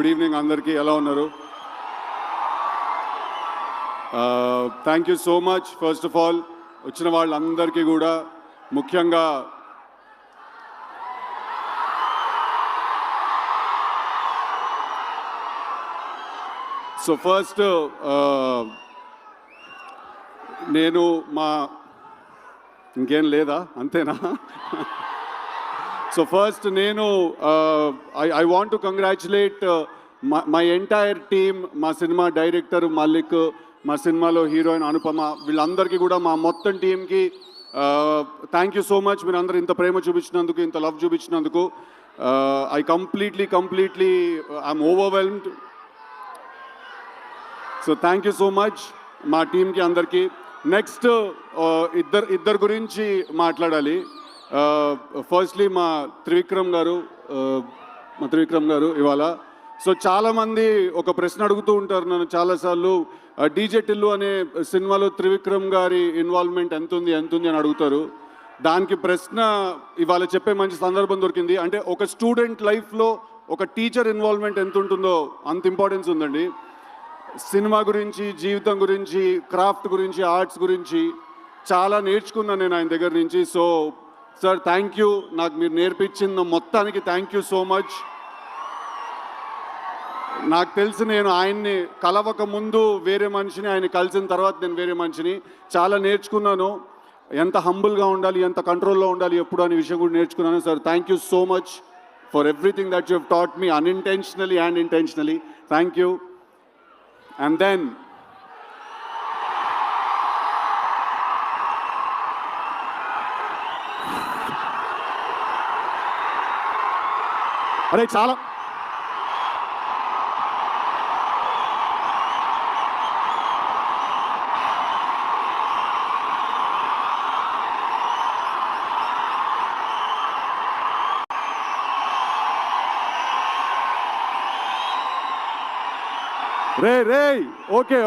Good evening అందరికీ. ఎలా ఉన్నారు? Thank you so much. First of all వచ్చిన వాళ్ళందరికీ కూడా, ముఖ్యంగా సో ఫస్ట్ నేను ఇంకేం లేదా, అంతేనా? సో ఫస్ట్ నేను I want to congratulate my entire team, మా సినిమా డైరెక్టర్ మల్లిక్, మా సినిమాలో హీరోయిన్ అనుపమ, వీళ్ళందరికీ కూడా, మా మొత్తం టీంకి థ్యాంక్ యూ సో మచ్. మీరు అందరూ ఇంత ప్రేమ చూపించినందుకు, ఇంత లవ్ చూపించినందుకు. I completely I'm overwhelmed. So thank you so much మా టీంకి అందరికీ. నెక్స్ట్ ఇద్దరు గురించి మాట్లాడాలి. ఫస్ట్లీ మా త్రివిక్రమ్ గారు ఇవాళ. సో చాలామంది ఒక ప్రశ్న అడుగుతూ ఉంటారు నన్ను చాలాసార్లు, డీజే టిల్లు అనే సినిమాలో త్రివిక్రమ్ గారి ఇన్వాల్వ్మెంట్ ఎంత ఉంది అని అడుగుతారు. దానికి ప్రశ్న ఇవాళ చెప్పే మంచి సందర్భం దొరికింది. అంటే ఒక స్టూడెంట్ లైఫ్లో ఒక టీచర్ ఇన్వాల్వ్మెంట్ ఎంత ఉంటుందో అంత ఇంపార్టెన్స్ ఉందండి. సినిమా గురించి, జీవితం గురించి, క్రాఫ్ట్ గురించి, ఆర్ట్స్ గురించి చాలా నేర్చుకున్నాను నేను ఆయన దగ్గర నుంచి. సో సార్ థ్యాంక్ యూ, నాకు మీరు నేర్పించిన మొత్తానికి థ్యాంక్ యూ సో మచ్. నాకు తెలిసి నేను ఆయన్ని కలవక ముందు వేరే మనిషిని, ఆయన కలిసిన తర్వాత నేను వేరే మనిషిని. చాలా నేర్చుకున్నాను, ఎంత హంబుల్గా ఉండాలి, ఎంత కంట్రోల్లో ఉండాలి ఎప్పుడు అనే విషయం కూడా నేర్చుకున్నాను. Sir thank you so much for everything that you have taught me, unintentionally and intentionally. Thank you. And then అరే చాలా రే ఓకే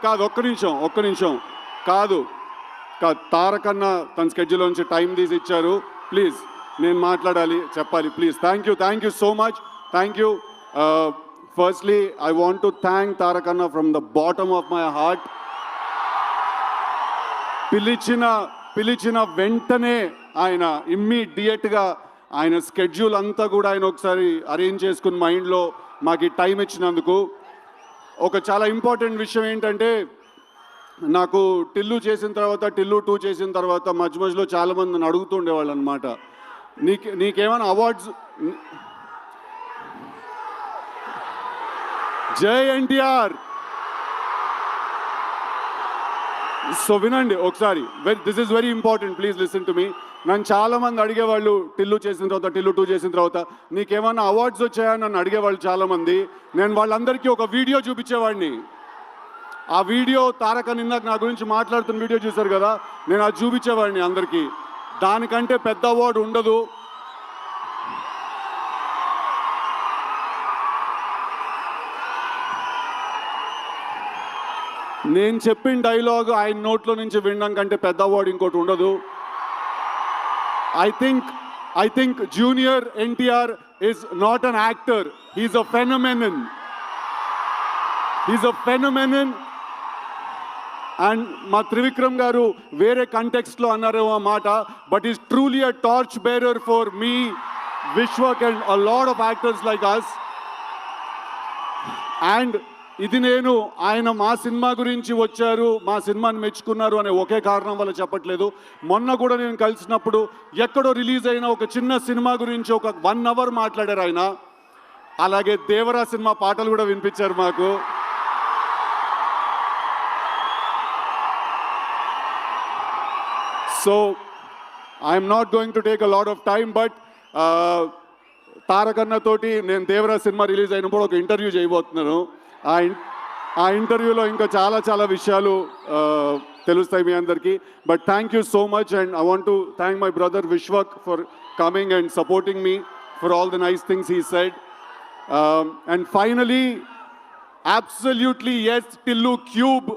కాదు ఒక్క నిమిషం కాదు. తారకన్న తన స్కెడ్యూల్ నుంచి టైం తీసి ఇచ్చారు. ప్లీజ్ నేను మాట్లాడాలి, చెప్పాలి, please. Thank you so much. Thank you. Firstly I want to thank Tarakanna from the bottom of my heart. పిలిచిన వెంటనే ఆయన ఇమ్మీడియట్గా ఆయన స్కెడ్యూల్ అంతా కూడా ఆయన ఒకసారి అరేంజ్ చేసుకుని మైండ్లో మాకు టైం ఇచ్చినందుకు. ఒక చాలా ఇంపార్టెంట్ విషయం ఏంటంటే, నాకు టిల్లు చేసిన తర్వాత, టిల్లు 2 చేసిన తర్వాత మధ్యలో చాలామంది నన్ను అడుగుతూ ఉండేవాళ్ళు అనమాట, నీకేమైనా అవార్డ్స్. జై ఎన్టీఆర్. సో వినండి ఒకసారి, this is very important, please listen to me. నన్ను చాలామంది అడిగేవాళ్ళు, టిల్లు చేసిన తర్వాత, టిల్లు 2 చేసిన తర్వాత నీకేమన్నా అవార్డ్స్ వచ్చాయని నన్ను అడిగేవాళ్ళు చాలామంది. నేను వాళ్ళందరికీ ఒక వీడియో చూపించేవాడిని. ఆ వీడియో తారక నిన్నకు నా గురించి మాట్లాడుతున్న వీడియో చూశారు కదా, నేను అది చూపించేవాడిని అందరికీ. దానికంటే పెద్ద అవార్డు ఉండదు. నేను చెప్పిన డైలాగ్ ఆయన నోట్లో నుంచి వినడం కంటే పెద్ద అవార్డు ఇంకోటి ఉండదు. I think junior NTR is not an actor, he's a phenomenon. And మా త్రివిక్రమ్ గారు వేరే కంటెక్స్ట్లో అన్నారేమో ఆ మాట, but is truly a torch bearer for me, Vishwak and a lot of actors like us. And ఇది నేను ఆయన మా సినిమా గురించి వచ్చారు, మా సినిమాని మెచ్చుకున్నారు అనే ఒకే కారణం వల్ల చెప్పట్లేదు. మొన్న కూడా నేను కలిసినప్పుడు ఎక్కడో రిలీజ్ అయిన ఒక చిన్న సినిమా గురించి ఒక 1 hour మాట్లాడారు ఆయన. అలాగే దేవరా సినిమా పాటలు కూడా వినిపించారు మాకు. So I'm not going to take a lot of time, but Tarakanna తోటి నేను దేవరా సినిమా రిలీజ్ అయినప్పుడు ఒక ఇంటర్వ్యూ చేయబోతున్నాను. ఆ ఇంటర్వ్యూలో ఇంకా చాలా విషయాలు తెలుస్తాయి మీ అందరికీ. But thank you so much. And I want to thank my brother Vishwak for coming and supporting me for all the nice things he said. And finally, absolutely yes, Tillu Cube